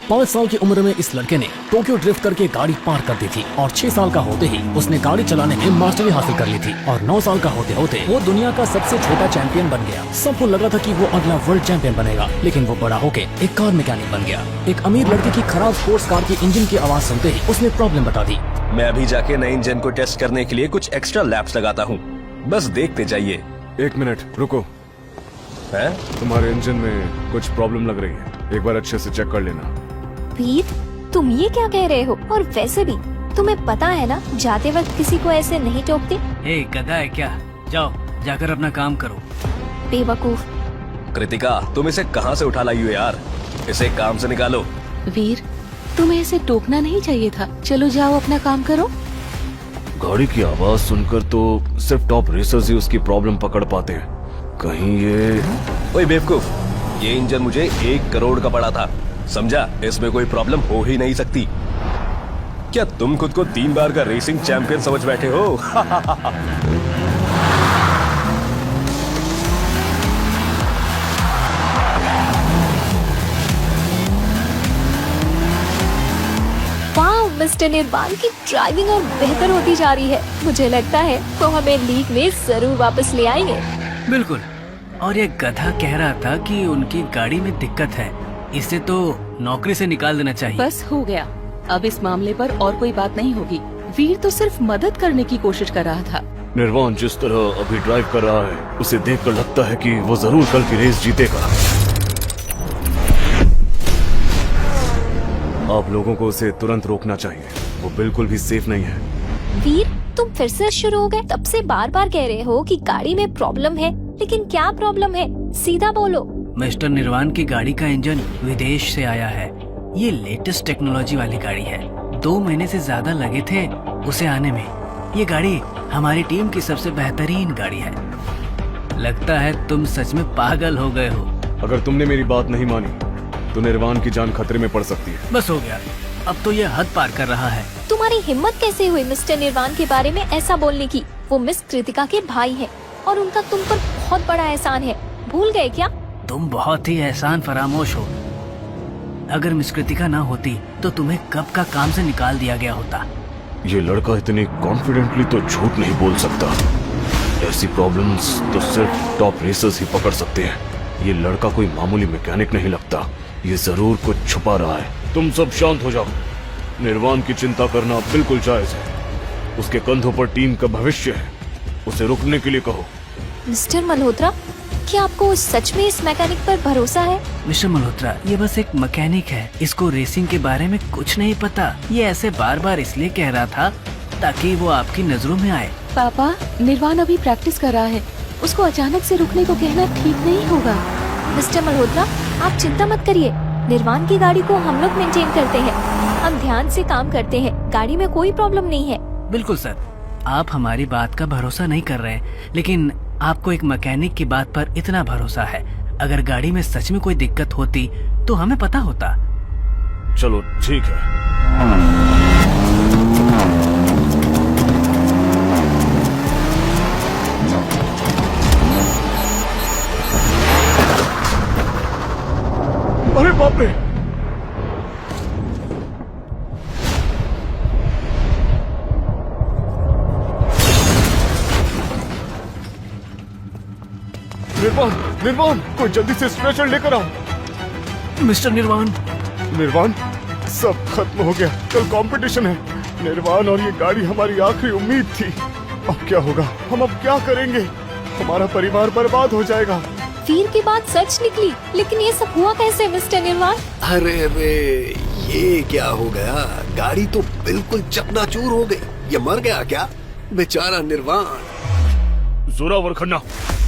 5 साल की उम्र में इस लड़के ने टोक्यो ड्रिफ्ट करके गाड़ी पार कर दी थी और 6 साल का होते ही उसने गाड़ी चलाने में मास्टरी हासिल कर ली थी और 9 साल का होते होते वो दुनिया का सबसे छोटा चैंपियन बन गया। सबको लग रहा था कि वो अगला वर्ल्ड चैंपियन बनेगा, लेकिन वो बड़ा होके एक कार मैकेनिक बन गया। एक अमीर लड़के की खराब स्पोर्ट्स कार की इंजन की आवाज सुनते ही उसने प्रॉब्लम बता दी। मैं अभी जाके नए इंजन को टेस्ट करने के लिए कुछ एक्स्ट्रा लैप्स लगाता हूँ, बस देखते जाइए। 1 मिनट रुको। है? तुम्हारे इंजन में कुछ प्रॉब्लम लग रही है, एक बार अच्छे से चेक कर लेना। वीर, तुम ये क्या कह रहे हो? और वैसे भी तुम्हें पता है ना, जाते वक्त किसी को ऐसे नहीं टोकते। ए, गधा है क्या? जाओ जाकर अपना काम करो। बेवकूफ। कृतिका, तुम इसे कहाँ से उठा लाई हो यार? इसे काम से निकालो। वीर, तुम्हें ऐसे टोकना नहीं चाहिए था। चलो जाओ अपना काम करो। गाड़ी की आवाज सुनकर तो सिर्फ टॉप रेसर्स ही उसकी प्रॉब्लम पकड़ पाते हैं। कहीं ये ओए बेवकूफ, ये इंजन मुझे 1 करोड़ का पड़ा था, समझा? इसमें कोई प्रॉब्लम हो ही नहीं सकती। क्या तुम खुद को 3 बार का रेसिंग चैंपियन समझ बैठे हो? वाह, मिस्टर निर्वाण की ड्राइविंग और बेहतर होती जा रही है। मुझे लगता है वो हमें लीग में जरूर वापस ले आएंगे। बिल्कुल। और ये गधा कह रहा था कि उनकी गाड़ी में दिक्कत है, इसे तो नौकरी से निकाल देना चाहिए। बस हो गया, अब इस मामले पर और कोई बात नहीं होगी। वीर तो सिर्फ मदद करने की कोशिश कर रहा था। निर्वाण जिस तरह अभी ड्राइव कर रहा है, उसे देखकर लगता है कि वो जरूर कल की रेस जीतेगा। आप लोगों को उसे तुरंत रोकना चाहिए, वो बिल्कुल भी सेफ नहीं है। वीर, तुम फिर से शुरू हो गए। तब से बार बार कह रहे हो कि गाड़ी में प्रॉब्लम है, लेकिन क्या प्रॉब्लम है? सीधा बोलो। मिस्टर निर्वाण की गाड़ी का इंजन विदेश से आया है। ये लेटेस्ट टेक्नोलॉजी वाली गाड़ी है। 2 महीने से ज्यादा लगे थे उसे आने में। ये गाड़ी हमारी टीम की सबसे बेहतरीन गाड़ी है। लगता है तुम सच में पागल हो गए हो। अगर तुमने मेरी बात नहीं मानी तो निर्वाण की जान खतरे में पड़ सकती है। बस हो गया, अब तो ये हद पार कर रहा है। तुम्हारी हिम्मत कैसे हुई मिस्टर निर्वाण के बारे में ऐसा बोलने की? वो मिस कृतिका के भाई हैं और उनका तुम पर बहुत बड़ा एहसान है। भूल गए क्या? तुम बहुत ही एहसान फरामोश हो। अगर मिस कृतिका ना होती तो तुम्हें कब का काम से निकाल दिया गया होता। ये लड़का इतने कॉन्फिडेंटली तो झूठ नहीं बोल सकता। ऐसी प्रॉब्लम्स तो सिर्फ टॉप रेसर्स ही पकड़ सकते हैं। ये लड़का कोई मामूली मैकेनिक नहीं लगता, ये जरूर कुछ छुपा रहा है। तुम सब शांत हो जाओ। निर्वाण की चिंता करना बिल्कुल जायज है। उसके कंधों पर टीम का भविष्य है, उसे रुकने के लिए कहो। मिस्टर मल्होत्रा, क्या आपको सच में इस मैकेनिक पर भरोसा है? मिस्टर मल्होत्रा, ये बस एक मैकेनिक है, इसको रेसिंग के बारे में कुछ नहीं पता। ये ऐसे बार बार इसलिए कह रहा था ताकि वो आपकी नजरों में आए। पापा, निर्वाण अभी प्रैक्टिस कर रहा है, उसको अचानक से रुकने को कहना ठीक नहीं होगा। मिस्टर मल्होत्रा, आप चिंता मत करिए। निर्वाण की गाड़ी को हम लोग मेंटेन करते हैं। हम ध्यान से काम करते हैं, गाड़ी में कोई प्रॉब्लम नहीं है। बिल्कुल सर, आप हमारी बात का भरोसा नहीं कर रहे, लेकिन आपको एक मैकेनिक की बात पर इतना भरोसा है। अगर गाड़ी में सच में कोई दिक्कत होती तो हमें पता होता। चलो ठीक है। अरे बाप रे! निर्वाण, निर्वाण, कोई जल्दी से स्ट्रेचर लेकर आओ। मिस्टर निर्वाण, निर्वाण, सब खत्म हो गया। कल कंपटीशन है। निर्वाण और ये गाड़ी हमारी आखिरी उम्मीद थी। अब क्या होगा? हम अब क्या करेंगे? हमारा परिवार बर्बाद हो जाएगा। वीर की बात सच निकली, लेकिन ये सब हुआ कैसे मिस्टर निर्वाण? अरे ये क्या हो गया? गाड़ी तो बिल्कुल चकनाचूर हो गई। ये मर गया क्या? बेचारा निर्वाण। जोरावर खन्ना,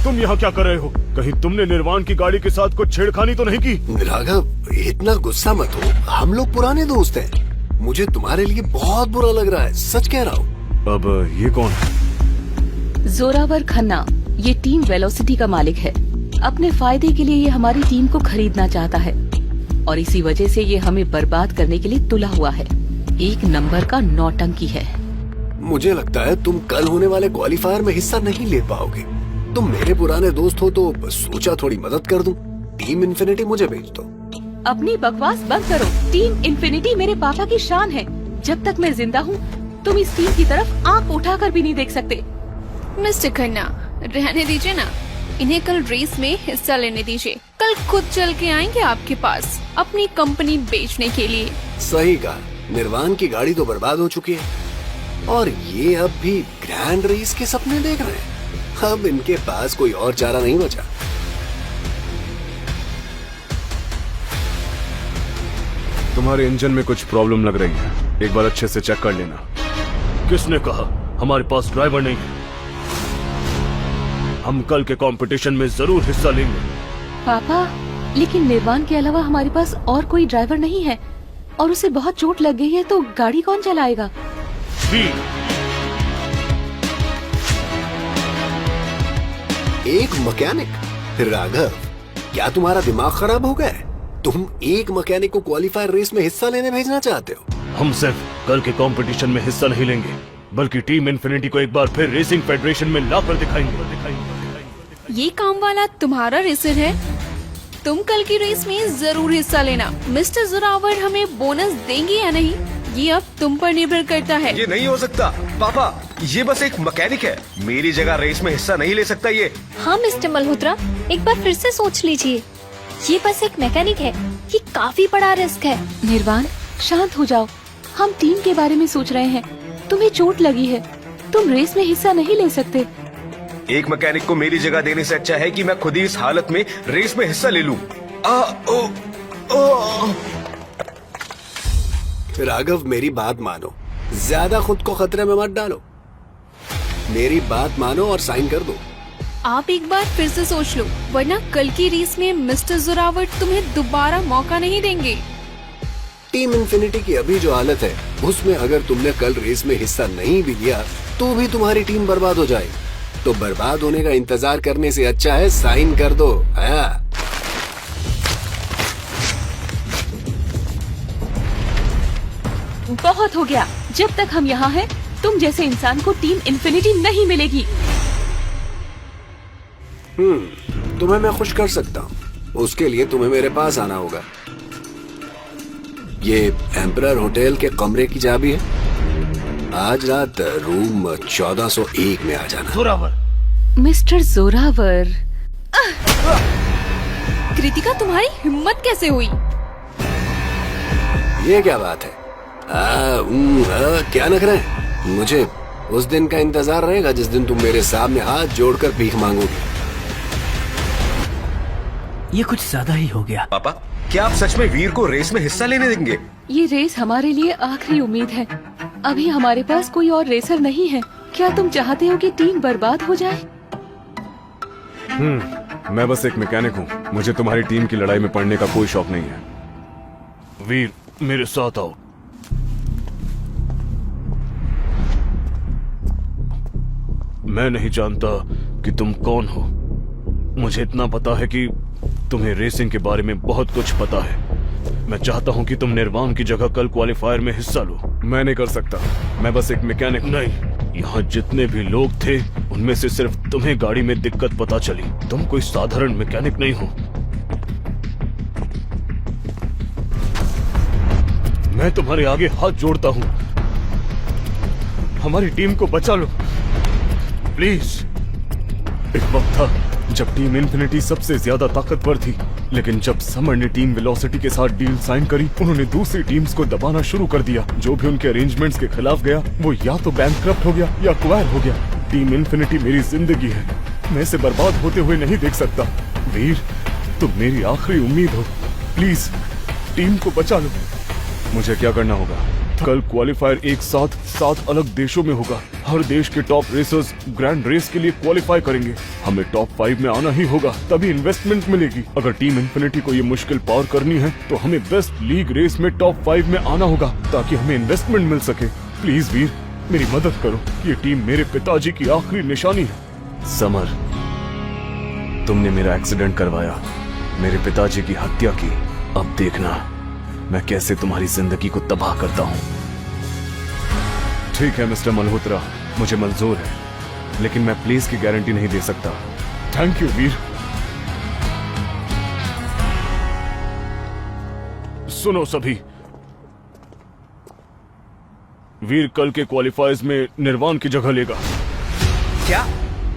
तुम यहाँ क्या कर रहे हो? कहीं तुमने निर्वाण की गाड़ी के साथ कुछ छेड़खानी तो नहीं की? राघव, इतना गुस्सा मत हो, हम लोग पुराने दोस्त हैं। मुझे तुम्हारे लिए बहुत बुरा लग रहा है, सच कह रहा हूँ। अब ये कौन है? जोरावर खन्ना, ये टीम वेलोसिटी का मालिक है। अपने फायदे के लिए ये हमारी टीम को खरीदना चाहता है और इसी वजह से ये हमें बर्बाद करने के लिए तुला हुआ है। 1 नंबर का नौटंकी है। मुझे लगता है तुम कल होने वाले क्वालीफायर में हिस्सा नहीं ले पाओगे। तुम मेरे पुराने दोस्त हो तो सोचा थोड़ी मदद कर दूं। टीम इन्फिनिटी मुझे भेज दो। अपनी बकवास बंद करो। टीम इन्फिनिटी मेरे पापा की शान है। जब तक मैं जिंदा हूँ तुम इस टीम की तरफ आंख उठाकर भी नहीं देख सकते। मिस्टर खन्ना, रहने दीजिए ना, इन्हें कल रेस में हिस्सा लेने दीजिए। कल खुद चल के आएंगे आपके पास अपनी कंपनी बेचने के लिए। सही कहा, निर्वाण की गाड़ी तो बर्बाद हो चुकी है और ये अब भी ग्रैंड रेस के सपने देख रहे हैं। अब इनके पास कोई और चारा नहीं बचा। तुम्हारे इंजन में कुछ प्रॉब्लम लग रही है, एक बार अच्छे से चेक कर लेना। किसने कहा हमारे पास ड्राइवर नहीं है? हम कल के कंपटीशन में जरूर हिस्सा लेंगे। पापा, लेकिन निर्वाण के अलावा हमारे पास और कोई ड्राइवर नहीं है और उसे बहुत चोट लग गई है, तो गाड़ी कौन चलाएगा? एक मैकेनिक? राघव, क्या तुम्हारा दिमाग खराब हो गया है? तुम एक मैकेनिक को क्वालिफायर रेस में हिस्सा लेने भेजना चाहते हो? हम सिर्फ कल के कंपटीशन में हिस्सा नहीं लेंगे, बल्कि टीम इन्फिनिटी को एक बार फिर रेसिंग फेडरेशन में लाकर दिखाएंगे। ये काम वाला तुम्हारा रेसर है। तुम कल की रेस में जरूर हिस्सा लेना। मिस्टर जोरावर हमें बोनस देंगे या नहीं, ये अब तुम पर निर्भर करता है। ये नहीं हो सकता पापा, ये बस एक मैकेनिक है, मेरी जगह रेस में हिस्सा नहीं ले सकता ये। हाँ मिस्टर मल्होत्रा, एक बार फिर से सोच लीजिए। ये बस एक मैकेनिक है, ये काफी बड़ा रिस्क है। निर्वाण, शांत हो जाओ। हम टीम के बारे में सोच रहे हैं। तुम्हें चोट लगी है, तुम रेस में हिस्सा नहीं ले सकते। एक मैकेनिक को मेरी जगह देने से अच्छा है कि मैं खुद ही इस हालत में रेस में हिस्सा ले लूं। राघव, मेरी बात मानो, ज्यादा खुद को खतरे में मत डालो। मेरी बात मानो और साइन कर दो। आप एक बार फिर से सोच लो, वरना कल की रेस में मिस्टर जोरावर तुम्हें दोबारा मौका नहीं देंगे। टीम इन्फिनिटी की अभी जो हालत है, उसमें अगर तुमने कल रेस में हिस्सा नहीं भी लिया तो भी तुम्हारी टीम बर्बाद हो जाएगी। तो बर्बाद होने का इंतजार करने से अच्छा है साइन कर दो। हाँ। बहुत हो गया। जब तक हम यहाँ हैं, तुम जैसे इंसान को टीम इन्फिनिटी नहीं मिलेगी। तुम्हें मैं खुश कर सकता हूँ। उसके लिए तुम्हें मेरे पास आना होगा। ये एम्परर होटल के कमरे की चाबी है। आज रात रूम 1401 में आ जाना। जोरावर, मिस्टर जोरावर। कृतिका, तुम्हारी हिम्मत कैसे हुई? ये क्या बात है? क्या नखरा है? मुझे उस दिन का इंतजार रहेगा जिस दिन तुम मेरे सामने हाथ जोड़कर भीख मांगोगे। ये कुछ ज्यादा ही हो गया। पापा, क्या आप सच में वीर को रेस में हिस्सा लेने देंगे? ये रेस हमारे लिए आखिरी उम्मीद है। अभी हमारे पास कोई और रेसर नहीं है। क्या तुम चाहते हो कि टीम बर्बाद हो जाए? मैं बस एक मैकेनिक हूँ। मुझे तुम्हारी टीम की लड़ाई में पड़ने का कोई शौक नहीं है। वीर, मेरे साथ आओ। मैं नहीं जानता कि तुम कौन हो। मुझे इतना पता है कि तुम्हें रेसिंग के बारे में बहुत कुछ पता है। मैं चाहता हूं कि तुम निर्वाण की जगह कल क्वालिफायर में हिस्सा लो। मैं नहीं कर सकता, मैं बस एक मैकेनिक। नहीं, यहाँ जितने भी लोग थे उनमें से सिर्फ तुम्हें गाड़ी में दिक्कत पता चली। तुम कोई साधारण मैकेनिक नहीं हो। मैं तुम्हारे आगे हाथ जोड़ता हूँ, हमारी टीम को बचा लो प्लीज। एक वक्त था जब टीम इन्फिनिटी सबसे ज्यादा ताकतवर थी, लेकिन जब समर ने टीम वेलोसिटी के साथ डील साइन करी, उन्होंने दूसरी टीम्स को दबाना शुरू कर दिया। जो भी उनके अरेंजमेंट्स के खिलाफ गया वो या तो बैंकक्रप्ट हो गया या एक्वायर हो गया। टीम इन्फिनिटी मेरी जिंदगी है, मैं इसे बर्बाद होते हुए नहीं देख सकता। वीर, तुम मेरी आखिरी उम्मीद हो, प्लीज टीम को बचा लो। मुझे क्या करना होगा? कल क्वालिफायर एक साथ 7 अलग देशों में होगा। हर देश के टॉप रेसर्स ग्रैंड रेस के लिए क्वालिफाई करेंगे। हमें टॉप 5 में आना ही होगा, तभी इन्वेस्टमेंट मिलेगी। अगर टीम इन्फिनिटी को ये मुश्किल पार करनी है तो हमें बेस्ट लीग रेस में टॉप 5 में आना होगा ताकि हमें इन्वेस्टमेंट मिल सके। प्लीज वीर, मेरी मदद करो। ये टीम मेरे पिताजी की आखिरी निशानी है। समर, तुमने मेरा एक्सीडेंट करवाया, मेरे पिताजी की हत्या की। अब देखना मैं कैसे तुम्हारी जिंदगी को तबाह करता हूँ। ठीक है मिस्टर मल्होत्रा, मुझे मंजूर है, लेकिन मैं प्लीज की गारंटी नहीं दे सकता। थैंक यू वीर। सुनो सभी, वीर कल के क्वालिफायर्स में निर्वाण की जगह लेगा। क्या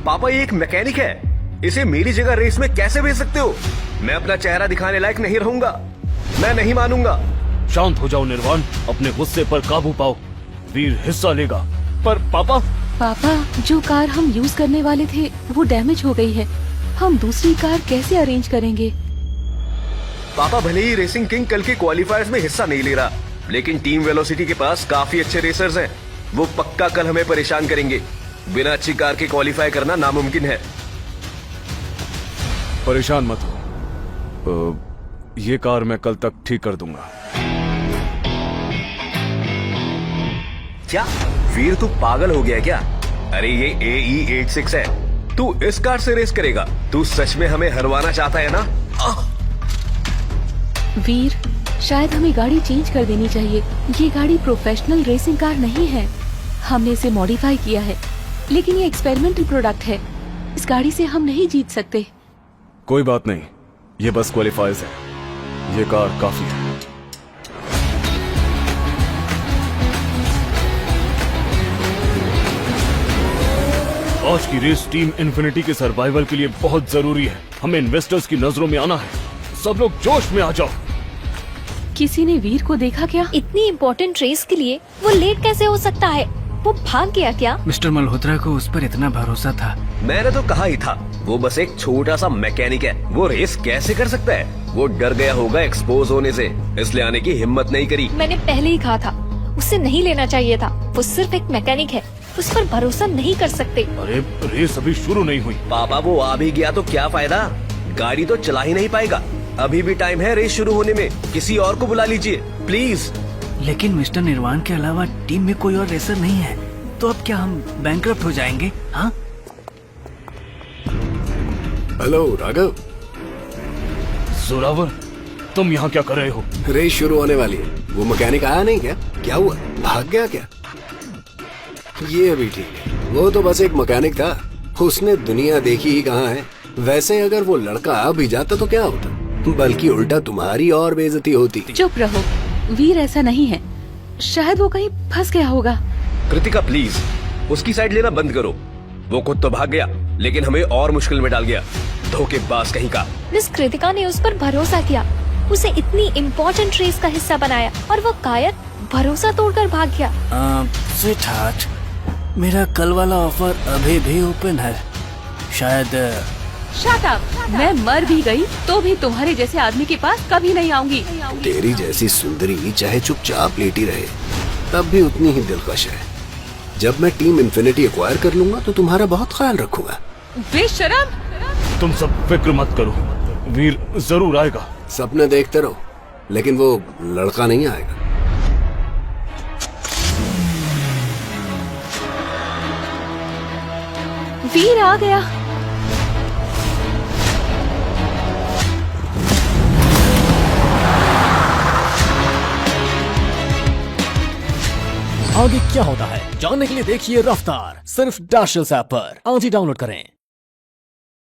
पापा ये एक मैकेनिक है, इसे मेरी जगह रेस में कैसे भेज सकते हो? मैं अपना चेहरा दिखाने लायक नहीं रहूंगा, मैं नहीं मानूंगा। शांत हो जाओ निर्वाण, अपने गुस्से पर काबू पाओ। वीर हिस्सा लेगा। पर पापा जो कार हम यूज करने वाले थे वो डैमेज हो गई है। हम दूसरी कार कैसे अरेंज करेंगे? पापा भले ही रेसिंग किंग कल के क्वालिफायर्स में हिस्सा नहीं ले रहा, लेकिन टीम वेलोसिटी के पास काफी अच्छे रेसर्स हैं। वो पक्का कल हमें परेशान करेंगे। बिना अच्छी कार के क्वालिफाई करना नामुमकिन है। परेशान मत हो, ये कार मैं कल तक ठीक कर दूंगा। क्या वीर तू पागल हो गया क्या? अरे ये AE86 है, तू इस कार से रेस करेगा? तू सच में हमें हरवाना चाहता है ना? वीर, शायद हमें गाड़ी चेंज कर देनी चाहिए। ये गाड़ी प्रोफेशनल रेसिंग कार नहीं है, हमने इसे मॉडिफाई किया है, लेकिन ये एक्सपेरिमेंटल प्रोडक्ट है। इस गाड़ी से हम नहीं जीत सकते। कोई बात नहीं, ये बस क्वालिफायर्स है, ये कार काफी है। आज की रेस टीम इन्फिनिटी के सर्वाइवल के लिए बहुत जरूरी है। हमें इन्वेस्टर्स की नजरों में आना है। सब लोग जोश में आ जाओ। किसी ने वीर को देखा क्या? इतनी इम्पोर्टेंट रेस के लिए वो लेट कैसे हो सकता है? वो भाग गया क्या? मिस्टर मल्होत्रा को उस पर इतना भरोसा था। मैंने तो कहा ही था, वो बस एक छोटा सा मैकेनिक है। वो रेस कैसे कर सकता है? वो डर गया होगा एक्सपोज होने से, इसलिए आने की हिम्मत नहीं करी। मैंने पहले ही कहा था, उसे नहीं लेना चाहिए था। वो सिर्फ एक मैकेनिक है, उस पर भरोसा नहीं कर सकते। अरे रेस अभी शुरू नहीं हुई। पापा वो आ भी गया तो क्या फायदा? गाड़ी तो चला ही नहीं पाएगा। अभी भी टाइम है रेस शुरू होने में। किसी और को बुला लीजिए प्लीज। लेकिन मिस्टर निर्वाण के अलावा टीम में कोई और रेसर नहीं है, तो अब क्या हम बैंकरप्ट हो जाएंगे? हाँ? हेलो राघव। जोरावर, तुम यहाँ क्या कर रहे हो? रेस शुरू होने वाली है। वो मैकेनिक आया नहीं क्या? क्या हुआ, भाग गया क्या? ये अभी ठीक है, वो तो बस एक मैकेनिक था, उसने दुनिया देखी ही कहाँ है। वैसे अगर वो लड़का आ भी जाता तो क्या होता, बल्कि उल्टा तुम्हारी और बेइज्जती होती। चुप रहो, वीर ऐसा नहीं है। शायद वो कहीं फंस गया होगा। कृतिका प्लीज, उसकी साइड लेना बंद करो। वो खुद तो भाग गया, लेकिन हमें और मुश्किल में डाल गया। धोखेबाज कहीं का। मिस कृतिका ने उस पर भरोसा किया, उसे इतनी इम्पोर्टेंट रेस का हिस्सा बनाया, और वो कायर भरोसा तोड़कर भाग गया। स्वीटहार्ट, मेरा कल वाला ऑफर अभी भी ओपन है। शायद शट अप! मैं मर भी गई तो भी तुम्हारे जैसे आदमी के पास कभी नहीं आऊंगी। तेरी जैसी सुंदरी चाहे चुपचाप लेटी रहे, तब भी उतनी ही दिलकश है। जब मैं टीम इन्फिनिटी एक्वायर कर लूंगा तो तुम्हारा बहुत ख्याल रखूंगा। बेशरम! तुम सब फिक्र मत करो, वीर जरूर आएगा। सपने देखते रहो, लेकिन वो लड़का नहीं आएगा। वीर आ गया। आगे क्या होता है जानने के लिए देखिए रफ्तार, सिर्फ डैशल्स ऐप पर। आज ही डाउनलोड करें।